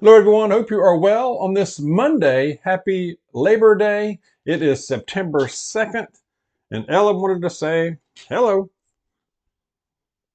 Hello, everyone. Hope you are well on this Monday. Happy Labor Day. It is September 2nd, and Ella wanted to say hello.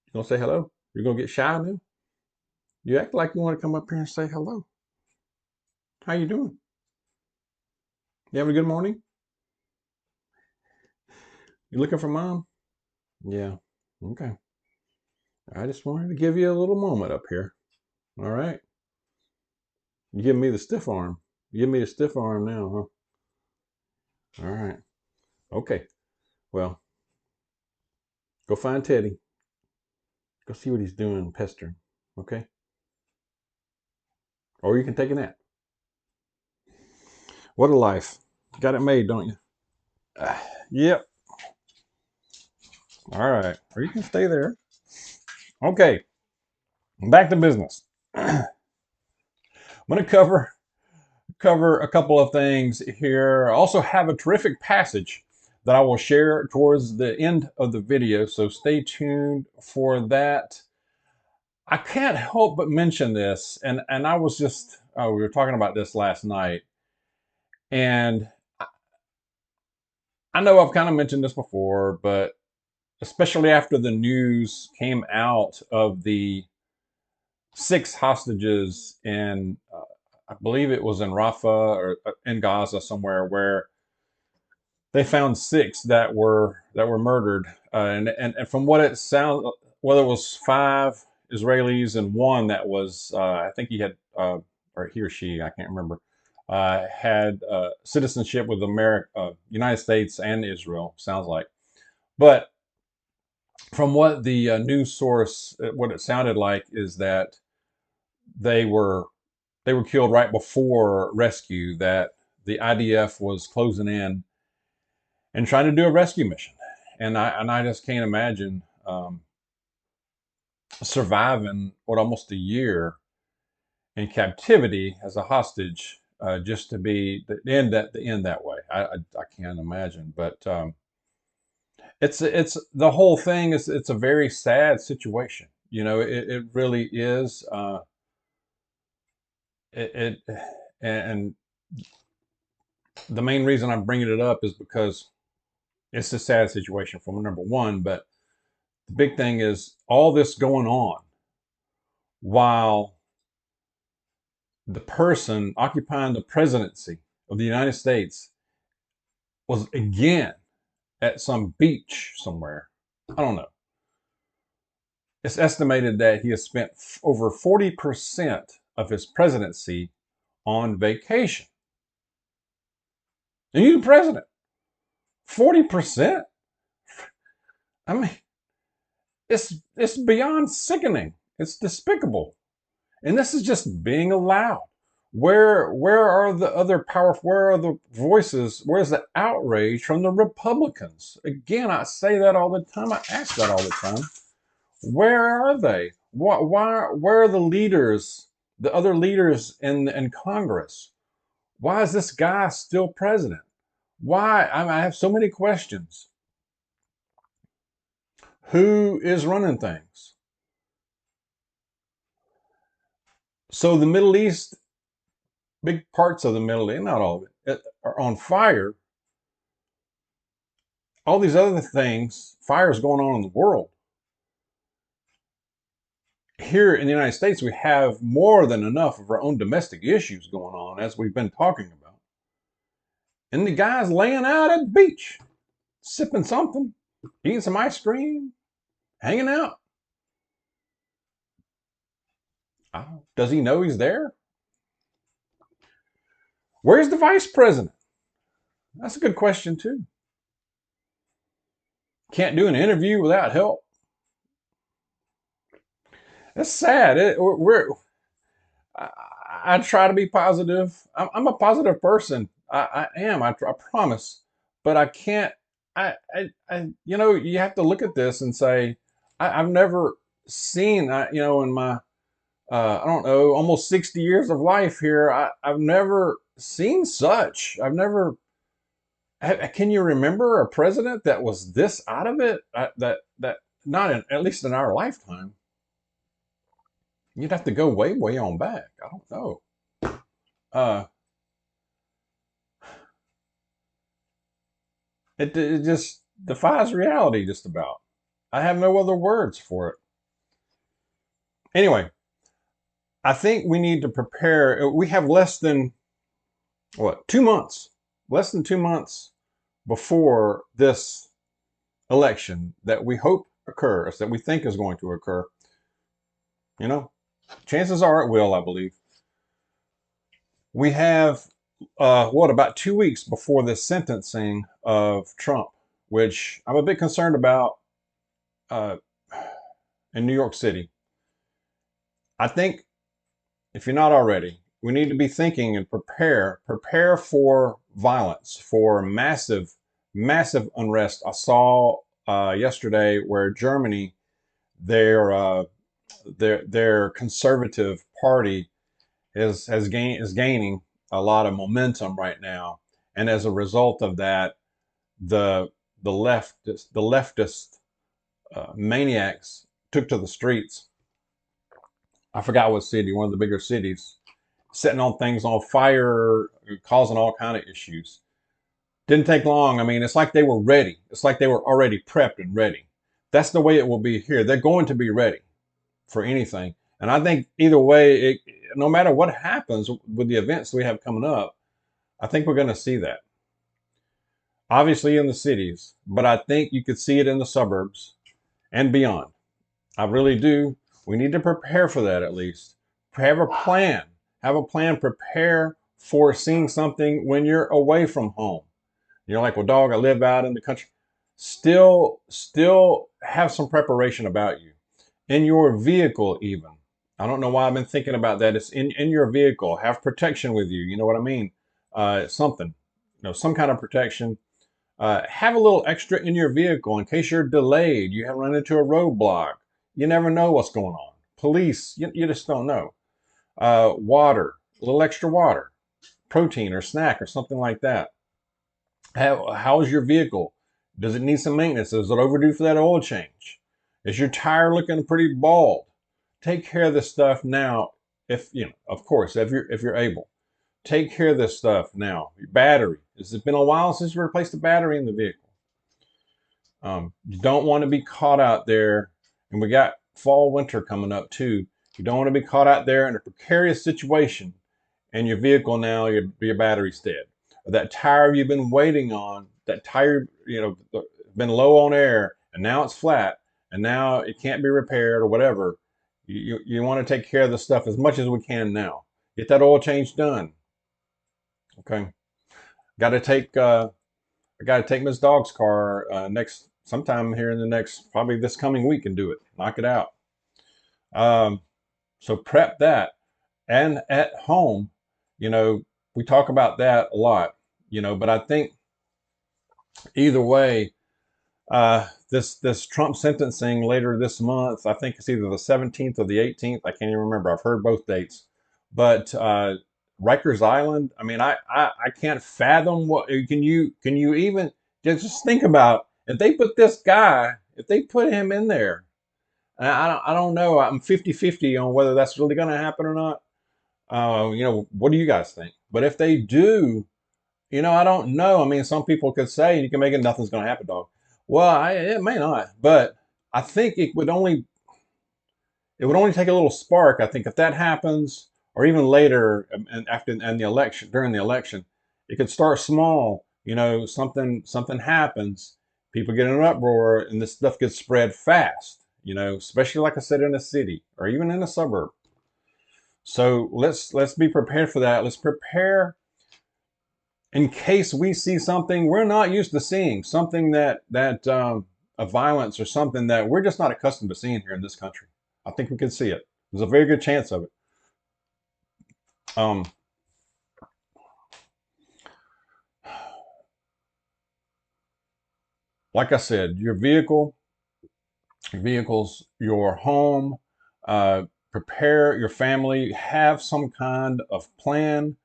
You gonna say hello? You're gonna get shy now? You act like you want to come up here and say hello. How you doing? You having a good morning? You looking for mom? Yeah. Okay. I just wanted to give you a little moment up here. All right. You give me the stiff arm. You give me the stiff arm now, huh? All right. Okay. Well, go find Teddy. Go see what he's doing, pestering. Okay. Or you can take a nap. What a life. Got it made, don't you? Yep. All right. Or you can stay there. Okay. Back to business. I'm going to cover a couple of things here. I also have a terrific passage that I will share towards the end of the video, so stay tuned for that. I can't help but mention this, and I was just we were talking about this last night, and I know I've kind of mentioned this before, but especially after the news came out of the 6 hostages in, I believe it was in Rafah or in Gaza somewhere, where they found 6 that were murdered, and from what it sounds, whether it was 5 Israelis and one that was, I think he had, or he or she, I can't remember, had citizenship with America, United States and Israel, sounds like, but from what the news source, what it sounded like is that they were they were killed right before rescue. That the IDF was closing in and trying to do a rescue mission, and I just can't imagine surviving what almost a year in captivity as a hostage, just to be the end that way. I can't imagine, but it's the whole thing is it's a very sad situation. It really is. It and the main reason I'm bringing it up is because it's a sad situation for number one, but the big thing is all this going on while the person occupying the presidency of the United States was again at some beach somewhere. I don't know. It's estimated that he has spent over 40% of his presidency on vacation. And you're the president. 40%? I mean, it's beyond sickening. It's despicable. And this is just being allowed. Where are the other powerful, where are the voices, where's the outrage from the Republicans? Again, I say that all the time, I ask that all the time. Where are they? Where are the leaders, the other leaders in Congress? Why is this guy still president? Why? I have so many questions. Who is running things? So the Middle East, big parts of the Middle East, not all of it, are on fire. All these other things, fires going on in the world. Here in the United States, we have more than enough of our own domestic issues going on, as we've been talking about. And the guy's laying out at the beach, sipping something, eating some ice cream, hanging out. Does he know he's there? Where's the vice president? That's a good question, too. Can't do an interview without help. That's sad. I, I try to be positive. I'm a positive person. I am. I promise. But I can't. You have to look at this and say, I've never seen. In my, I don't know, almost 60 years of life here, I've never seen such. I've never. Can you remember a president that was this out of it? That not in, at least in our lifetime. You'd have to go way, way on back. I don't know. uh, it just defies reality just about. I have no other words for it. Anyway, I think we need to prepare. We have less than, what, 2 months, less than 2 months before this election that we hope occurs, that we think is going to occur. You know, chances are it will, I believe. We have, about 2 weeks before the sentencing of Trump, which I'm a bit concerned about uh, in New York City. I think, if you're not already, we need to be thinking and prepare for violence, for massive unrest. I saw yesterday where Germany, their their conservative party is gaining a lot of momentum right now, and as a result of that, the the leftist maniacs took to the streets. I forgot what city, one of the bigger cities, setting on things on fire, causing all kind of issues. Didn't take long. I mean, it's like they were ready. It's like they were already prepped and ready. That's the way it will be here. They're going to be ready for anything. And I think either way, no matter what happens with the events we have coming up, I think we're going to see that. Obviously in the cities, but I think you could see it in the suburbs and beyond. I really do. We need to prepare for that at least. Have a plan. Have a plan. Prepare for seeing something when you're away from home. You're like, well, dog, I live out in the country. Still have some preparation about you. In your vehicle, even. I don't know why I've been thinking about that. It's in your vehicle. Have protection with you. You know what I mean? Something. Some kind of protection. Have a little extra in your vehicle in case you're delayed. You have run into a roadblock. You never know what's going on. Police, you just don't know. Water, a little extra water, protein or snack or something like that. How is your vehicle? Does it need some maintenance? Is it overdue for that oil change? Is your tire looking pretty bald? Take care of this stuff now. If of course, if you're able, take care of this stuff now. Your battery. Has it been a while since you replaced the battery in the vehicle? You don't want to be caught out there, and we got fall, winter coming up too. You don't want to be caught out there in a precarious situation, and your vehicle now, your battery's dead. Or that tire you've been waiting on, that tire, been low on air, and now it's flat, and now it can't be repaired or whatever. You want to take care of the stuff as much as we can now. Get that oil change done. Okay. Got to take I got to take Miss Dog's car next sometime here in the next probably this coming week and do it. Knock it out. Um, so prep that, and at home, you know, we talk about that a lot, but I think either way, this Trump sentencing later this month, I think it's either the 17th or the 18th. I can't even remember. I've heard both dates, but Rikers Island. I mean, I can't fathom what can you even just think about if they put this guy, if they put him in there. And I don't know. I'm 50-50 on whether that's really going to happen or not. What do you guys think? But if they do, I don't know. I mean, some people could say you can make it nothing's going to happen, dog. Well, it may not, but I think it would only take a little spark. I think if that happens, or even later, and after and the election, during the election, it could start small. Something happens, people get in an uproar, and this stuff gets spread fast. Especially like I said, in a city or even in a suburb. So let's be prepared for that. Let's prepare in case we see something we're not used to seeing, something that of violence or something that we're just not accustomed to seeing here in this country. I think we could see it. There's a very good chance of it. Um, like I said, your vehicles, your home, prepare your family, have some kind of plan.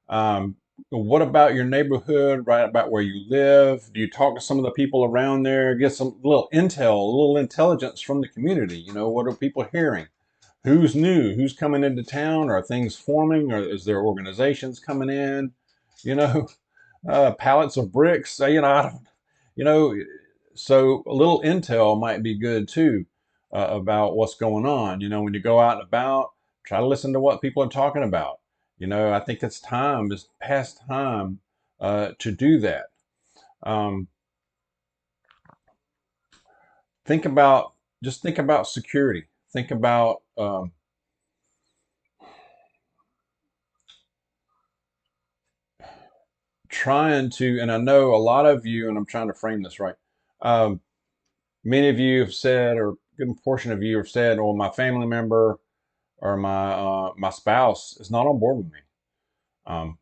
Um, what about your neighborhood, right about where you live? Do you talk to some of the people around there? Get some little intel, a little intelligence from the community. What are people hearing? Who's new? Who's coming into town? Are things forming? Or is there organizations coming in? You know, pallets of bricks. I don't, you know, so a little intel might be good too about what's going on. When you go out and about, try to listen to what people are talking about. I think it's past time to do that. Um, think about, just think about security. Think about trying to, and I know a lot of you, and I'm trying to frame this right. Um, Many of you have said, or a good portion of you have said, "Well, my family member or my spouse is not on board with me." Um,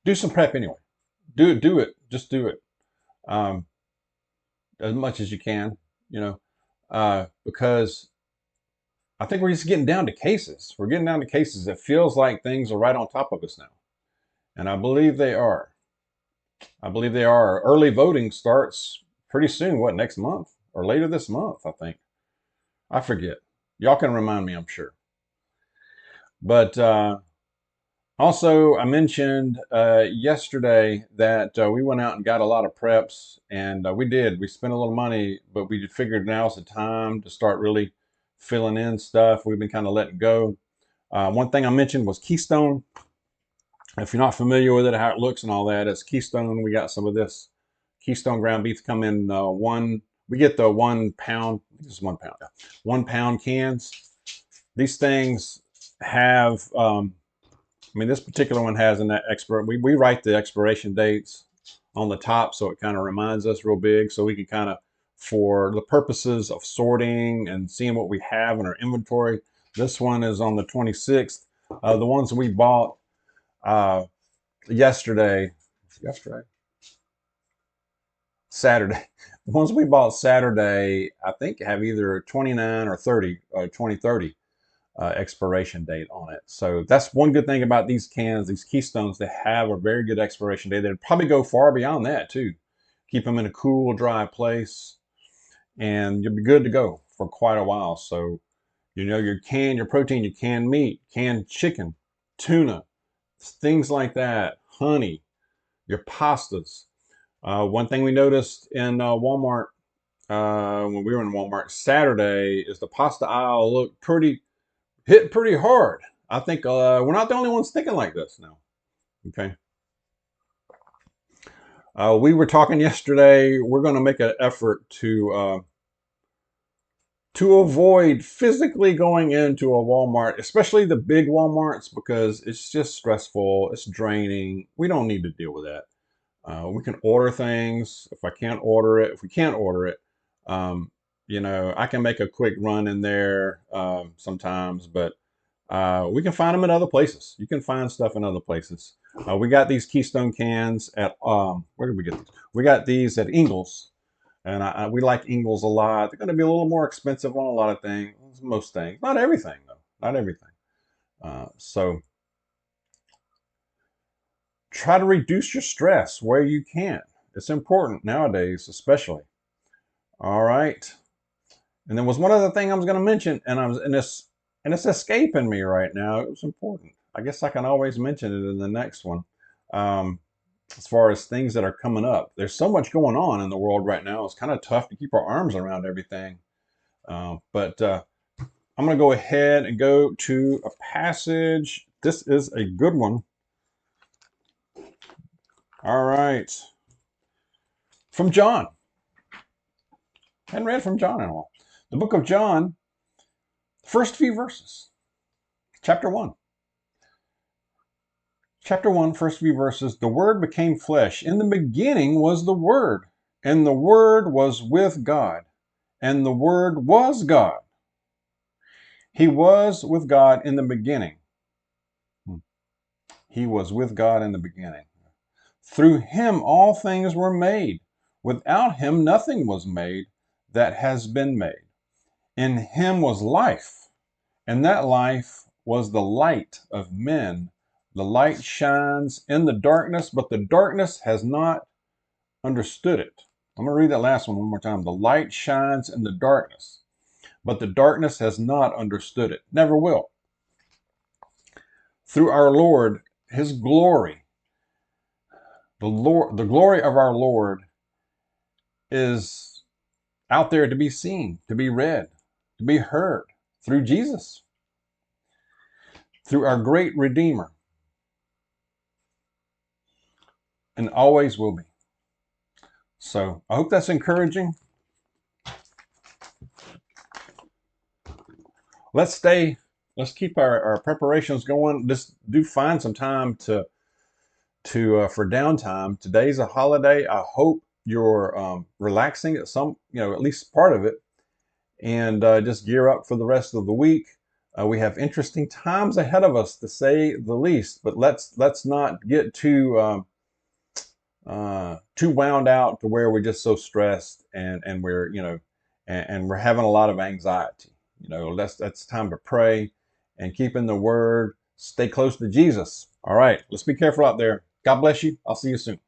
do some prep anyway. Do it. Just do it um, as much as you can. Because I think we're just getting down to cases. We're getting down to cases. It feels like things are right on top of us now, and I believe they are. I believe they are. Early voting starts pretty soon. What, next month or later this month? I think. I forget. Y'all can remind me, I'm sure. But also, I mentioned yesterday that we went out and got a lot of preps, and we did. We spent a little money, but we figured now's the time to start really filling in stuff. We've been kind of letting go. One thing I mentioned was Keystone. If you're not familiar with it, how it looks and all that, it's Keystone. We got some of this Keystone ground beef come in one. We get the 1 pound. This is 1 pound. Yeah, 1 pound cans. These things have. This particular one has an expert. We write the expiration dates on the top, so it kind of reminds us real big, so we can kind of, for the purposes of sorting and seeing what we have in our inventory. This one is on the 26th. The ones we bought yesterday, Saturday. The ones we bought Saturday, I think, have either 29 or 30, 2030 expiration date on it. So that's one good thing about these cans, these Keystones. They have a very good expiration date. They'd probably go far beyond that too. Keep them in a cool, dry place, and you'll be good to go for quite a while. So, your protein, your canned meat, canned chicken, tuna, things like that, honey, your pastas. One thing we noticed in Walmart when we were in Walmart Saturday is the pasta aisle looked hit pretty hard. I think we're not the only ones thinking like this now. Okay. We were talking yesterday. We're going to make an effort to avoid physically going into a Walmart, especially the big Walmarts, because it's just stressful. It's draining. We don't need to deal with that. We can order things. If we can't order it, I can make a quick run in there sometimes, but we can find them in other places. You can find stuff in other places. We got these Keystone cans at, where did we get these? We got these at Ingles, and we like Ingles a lot. They're going to be a little more expensive on a lot of things, most things. Not everything, though. Not everything. So try to reduce your stress where you can. It's important nowadays, especially. All right. And there was one other thing I was going to mention, and it's escaping me right now. It was important. I guess I can always mention it in the next one. As far as things that are coming up, there's so much going on in the world right now. It's kind of tough to keep our arms around everything. But I'm going to go ahead and go to a passage. This is a good one. All right. From John. I hadn't read from John in a while. The book of John, first few verses. Chapter 1. Chapter 1, first few verses. The Word became flesh. In the beginning was the Word, and the Word was with God, and the Word was God. He was with God in the beginning. He was with God in the beginning. Through him all things were made. Without him nothing was made that has been made. In him was life, and that life was the light of men. The light shines in the darkness, but the darkness has not understood it. I'm going to read that last one more time. The light shines in the darkness, but the darkness has not understood it. Never will. Through our Lord, his glory, the glory of our Lord is out there to be seen, to be read, to be heard through Jesus, through our great Redeemer, and always will be. So I hope that's encouraging. Let's keep our preparations going. Just do find some time to for downtime. Today's a holiday. I hope you're relaxing at at least part of it, and just gear up for the rest of the week. We have interesting times ahead of us, to say the least. But let's not get too wound out to where we're just so stressed and we're and we're having a lot of anxiety. That's time to pray and keep in the Word. Stay close to Jesus. All right, let's be careful out there. God bless you. I'll see you soon.